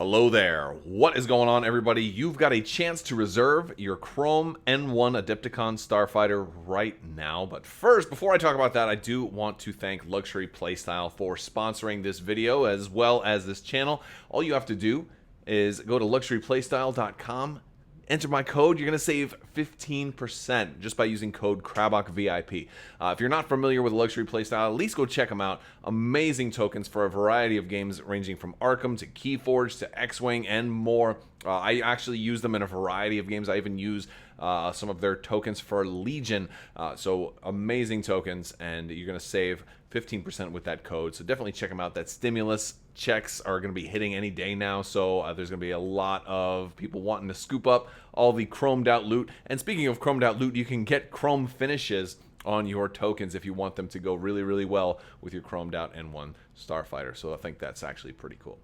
Hello there. What is going on, everybody? You've got a chance to reserve your Chrome N-1 Adepticon Starfighter right now. But first, before I talk about that, I do want to thank Luxury Playstyle for sponsoring this video as well as this channel. All you have to do is go to luxuryplaystyle.com, enter my code. You're going to save 15% just by using code Crabbok VIP. If you're not familiar with Luxury Playstyle, at least go check them out. Amazing tokens for a variety of games ranging from Arkham to Keyforge to X-Wing and more. I actually use them in a variety of games. I even use some of their tokens for Legion. So amazing tokens, and you're going to save 15% with that code. So definitely check them out. That stimulus checks are going to be hitting any day now, so there's going to be a lot of people wanting to scoop up all the chromed out loot. And speaking of chromed out loot, you can get chrome finishes on your tokens if you want them to go really, really well with your chromed out N-1 Starfighter. So I think that's actually pretty cool.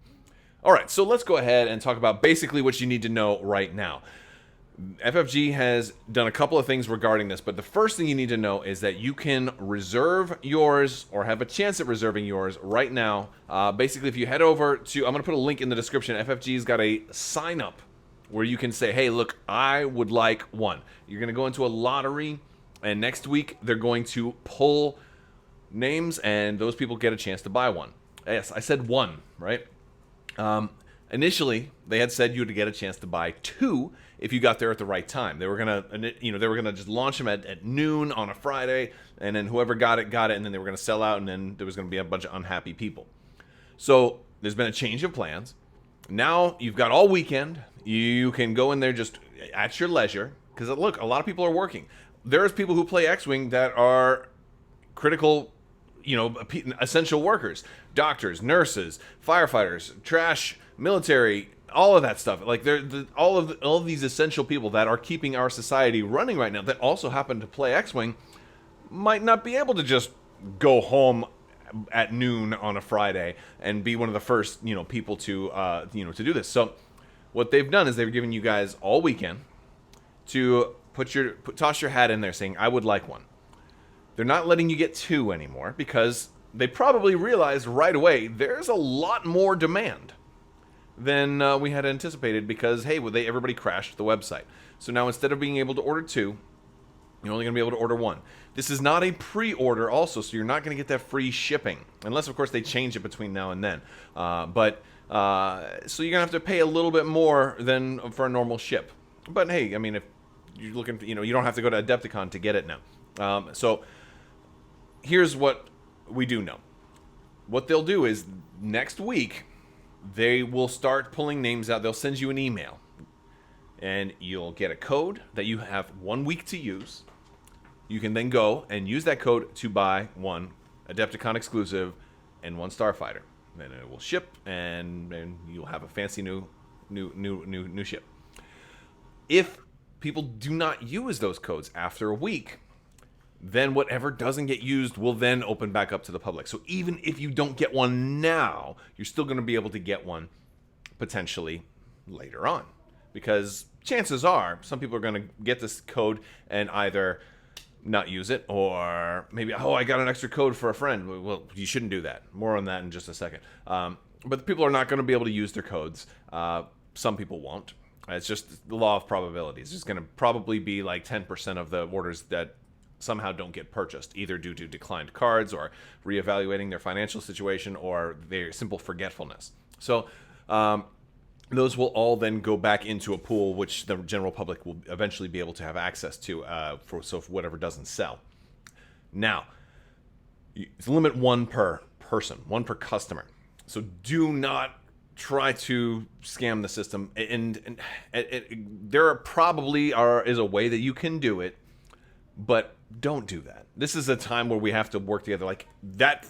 All right, so let's go ahead and talk about basically what you need to know right now. FFG has done a couple of things regarding this, but the first thing you need to know is that you can reserve yours or have a chance at reserving yours right now. Basically, if you head over to, I'm going to put a link in the description. FFG's got a sign up where you can say, hey, look, I would like one. You're going to go into a lottery, and next week they're going to pull names, and those people get a chance to buy one. Yes, I said one, right? Initially, they had said you would get a chance to buy two if you got there at the right time. They were gonna just launch them at noon on a Friday, and then whoever got it, and then they were gonna sell out, and then there was gonna be a bunch of unhappy people. So there's been a change of plans. Now you've got all weekend. You can go in there just at your leisure, because look, a lot of people are working. There's people who play X-Wing that are critical, essential workers, doctors, nurses, firefighters, trash, military, all of that stuff. Like all of these essential people that are keeping our society running right now that also happen to play X-Wing might not be able to just go home at noon on a Friday and be one of the first people to to do this. So what they've done is they've given you guys all weekend to toss your hat in there saying I would like one. They're not letting you get two anymore because they probably realized right away there's a lot more demand than we had anticipated because, hey, everybody crashed the website. So now instead of being able to order two, you're only going to be able to order one. This is not a pre-order also, so you're not going to get that free shipping. Unless, of course, they change it between now and then. So you're going to have to pay a little bit more than for a normal ship. But, hey, I mean, if you're looking, you don't have to go to Adepticon to get it now. So here's what we do know. What they'll do is next week, they will start pulling names out. They'll send you an email, and you'll get a code that you have 1 week to use. You can then go and use that code to buy one Adepticon Exclusive and one Starfighter. Then it will ship, and you'll have a fancy new ship. If people do not use those codes after a week, then whatever doesn't get used will then open back up to the public. So even if you don't get one now, you're still going to be able to get one potentially later on. Because chances are some people are going to get this code and either not use it or maybe, oh, I got an extra code for a friend. Well, you shouldn't do that. More on that in just a second. But people are not going to be able to use their codes. Some people won't. It's just the law of probabilities. It's going to probably be like 10% of the orders that somehow don't get purchased, either due to declined cards or reevaluating their financial situation or their simple forgetfulness. So those will all then go back into a pool which the general public will eventually be able to have access to for whatever doesn't sell. Now, it's limit one per person, one per customer. So do not try to scam the system. And there probably is a way that you can do it, but don't do that. This is a time where we have to work together. Like that,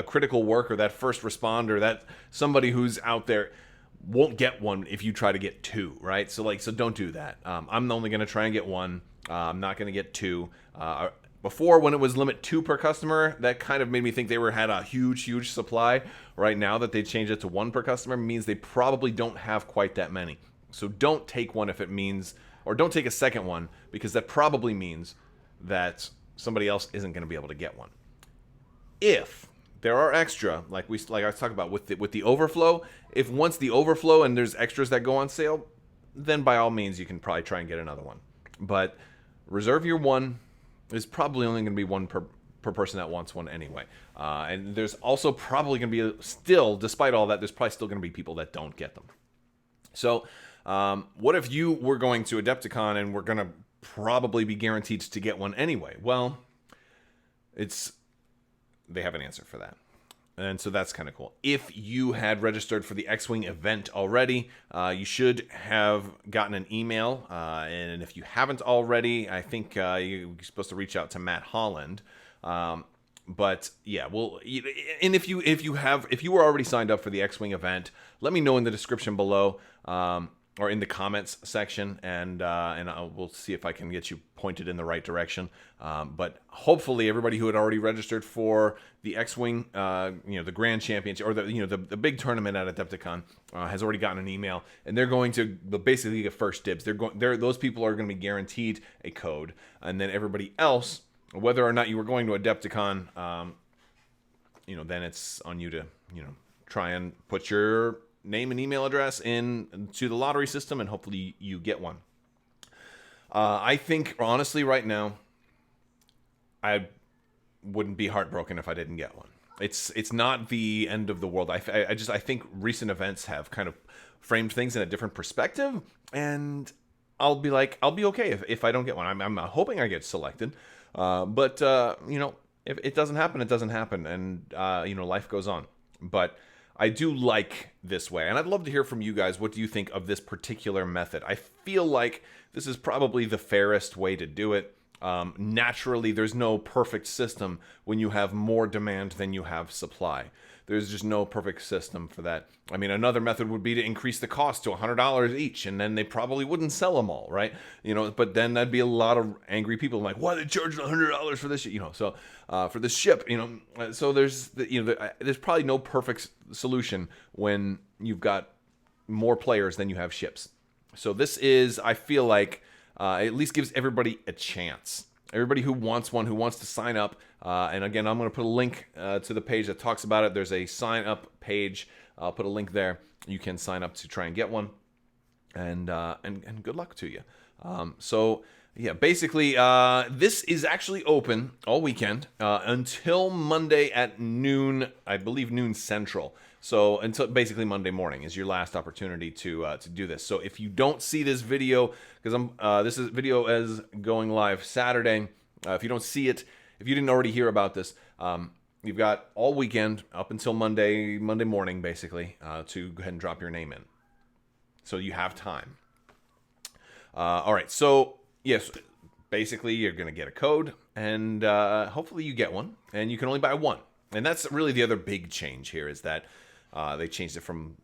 critical worker, that first responder, that somebody who's out there won't get one if you try to get two, right? So don't do that. I'm only going to try and get one. I'm not going to get two. Before, when it was limit two per customer, that kind of made me think they had a huge supply. Right now that they changed it to one per customer means they probably don't have quite that many. So don't take one if it means, or don't take a second one, because that probably means that somebody else isn't going to be able to get one. If there are extra, like I was talking about with the overflow. If once the overflow and there's extras that go on sale, then by all means you can probably try and get another one. But reserve your one. There's probably only going to be one per person that wants one anyway. And there's also probably going to be still, despite all that, there's probably still going to be people that don't get them. So what if you were going to Adepticon and were going to probably be guaranteed to get one anyway? Well, they have an answer for that. And so that's kind of cool. If you had registered for the X-Wing event already, you should have gotten an email. And if you haven't already, I think you're supposed to reach out to Matt Holland. But yeah, well, and if you were already signed up for the X-Wing event, let me know in the description below, or in the comments section, and we'll see if I can get you pointed in the right direction. But hopefully, everybody who had already registered for the X-Wing, the Grand Championship, or the big tournament at Adepticon, has already gotten an email, and they're going to basically get first dibs. Those people are going to be guaranteed a code, and then everybody else, whether or not you were going to Adepticon, then it's on you to try and put your name and email address into the lottery system, and hopefully you get one. I think, honestly, right now, I wouldn't be heartbroken if I didn't get one. It's not the end of the world. I think recent events have kind of framed things in a different perspective, and I'll be okay if I don't get one. I'm hoping I get selected, but if it doesn't happen, it doesn't happen, and life goes on. But I do like this way, and I'd love to hear from you guys. What do you think of this particular method? I feel like this is probably the fairest way to do it. Naturally, there's no perfect system when you have more demand than you have supply. There's just no perfect system for that. I mean, another method would be to increase the cost to $100 each, and then they probably wouldn't sell them all, right? But then that'd be a lot of angry people like, why are they charging $100 for this shit? So for this ship, so there's probably no perfect solution when you've got more players than you have ships. So this is, I feel like, at least gives everybody a chance. Everybody who wants one, who wants to sign up, and again, I'm going to put a link to the page that talks about it. There's a sign up page. I'll put a link there. You can sign up to try and get one, and good luck to you. So yeah, basically, this is actually open all weekend until Monday at noon. I believe noon Central. So until basically Monday morning is your last opportunity to do this. So if you don't see this video, because this video is going live Saturday. If you don't see it, if you didn't already hear about this, you've got all weekend up until Monday morning, basically, to go ahead and drop your name in. So you have time. All right. So yes, basically you're going to get a code, and hopefully you get one, and you can only buy one. And that's really the other big change here, is that they changed it from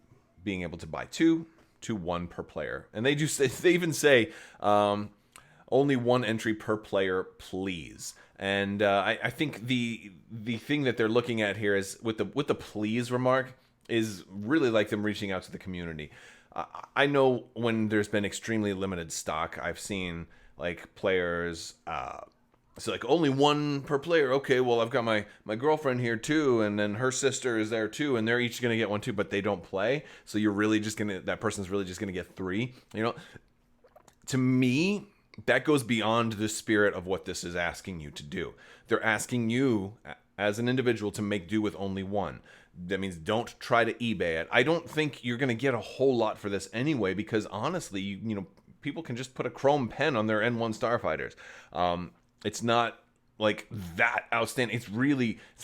being able to buy two to one per player. And they even say only one entry per player, please. And I think the thing that they're looking at here is with the please remark is really like them reaching out to the community. I know when there's been extremely limited stock, I've seen like players so like only one per player. Okay, well, I've got my girlfriend here too, and then her sister is there too, and they're each gonna get one too, but they don't play. So that person's really just gonna get three. To me, that goes beyond the spirit of what this is asking you to do. They're asking you as an individual to make do with only one. That means don't try to eBay it. I don't think you're gonna get a whole lot for this anyway, because honestly, people can just put a chrome pen on their N-1 Starfighters. It's not like that outstanding. It's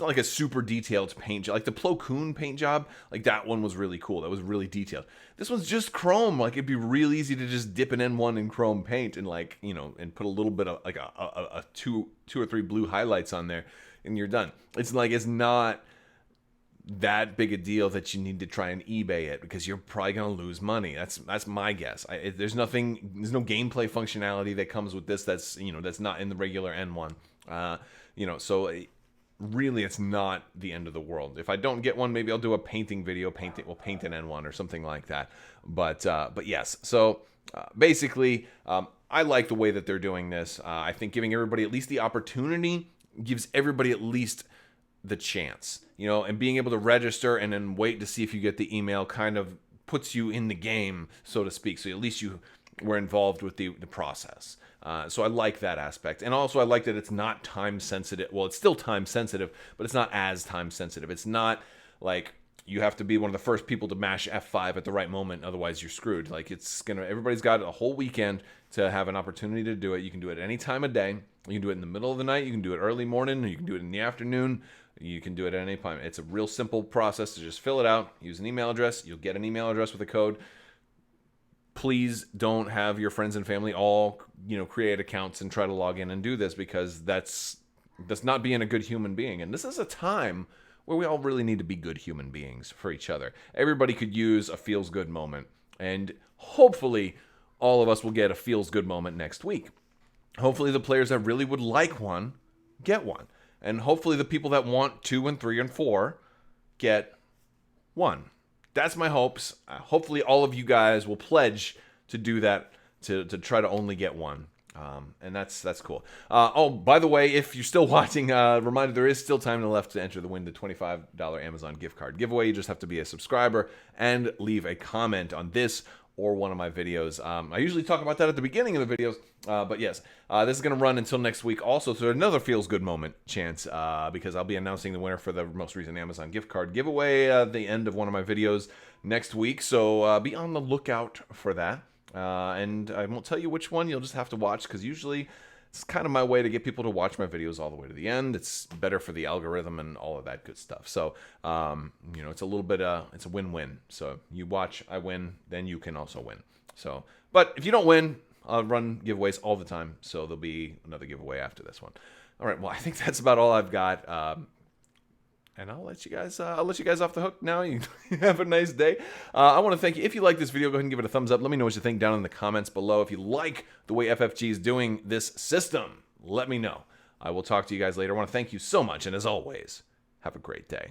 not like a super detailed paint job. Like the Plo Koon paint job, like that one was really cool. That was really detailed. This one's just chrome. Like it'd be real easy to just dip an N1 in chrome paint and and put a little bit of like a two or three blue highlights on there, and you're done. It's not that big a deal that you need to try and eBay it, because you're probably going to lose money. That's my guess. There's no gameplay functionality that comes with this that's not in the regular N1. So really it's not the end of the world. If I don't get one, maybe I'll do a painting video. We'll paint an N1 or something like that. But yes. So basically, I like the way that they're doing this. I think giving everybody at least the opportunity gives everybody at least the chance, you know, and being able to register and then wait to see if you get the email kind of puts you in the game, so to speak. So at least you were involved with the process. So I like that aspect. And also I like that it's not time sensitive. Well, it's still time sensitive, but it's not as time sensitive. It's not like you have to be one of the first people to mash F5 at the right moment, otherwise you're screwed. Like everybody's got a whole weekend to have an opportunity to do it. You can do it any time of day. You can do it in the middle of the night. You can do it early morning. You can do it in the afternoon. You can do it at any time. It's a real simple process to just fill it out, use an email address. You'll get an email address with a code. Please don't have your friends and family all, you know, create accounts and try to log in and do this, because that's not being a good human being. And this is a time where we all really need to be good human beings for each other. Everybody could use a feels good moment, and hopefully all of us will get a feels good moment next week. Hopefully the players that really would like one get one, and hopefully the people that want 2 and 3 and 4 get one. That's my hopes. Hopefully all of you guys will pledge to do that, to try to only get one. And that's cool. Oh, by the way, if you're still watching, reminder, there is still time left to enter the win the $25 Amazon gift card giveaway. You just have to be a subscriber and leave a comment on this or one of my videos. I usually talk about that at the beginning of the videos, but yes, this is going to run until next week also, so another feels good moment chance, because I'll be announcing the winner for the most recent Amazon gift card giveaway at the end of one of my videos next week, so be on the lookout for that. And I won't tell you which one. You'll just have to watch, because usually it's kind of my way to get people to watch my videos all the way to the end. It's better for the algorithm and all of that good stuff. So, you know, it's a little bit, it's a win-win. So you watch, I win, then you can also win. So, but if you don't win, I'll run giveaways all the time. So there'll be another giveaway after this one. All right. Well, I think that's about all I've got. And I'll let you guys off the hook now. You have a nice day. I want to thank you. If you like this video, go ahead and give it a thumbs up. Let me know what you think down in the comments below. If you like the way FFG is doing this system, let me know. I will talk to you guys later. I want to thank you so much. And as always, have a great day.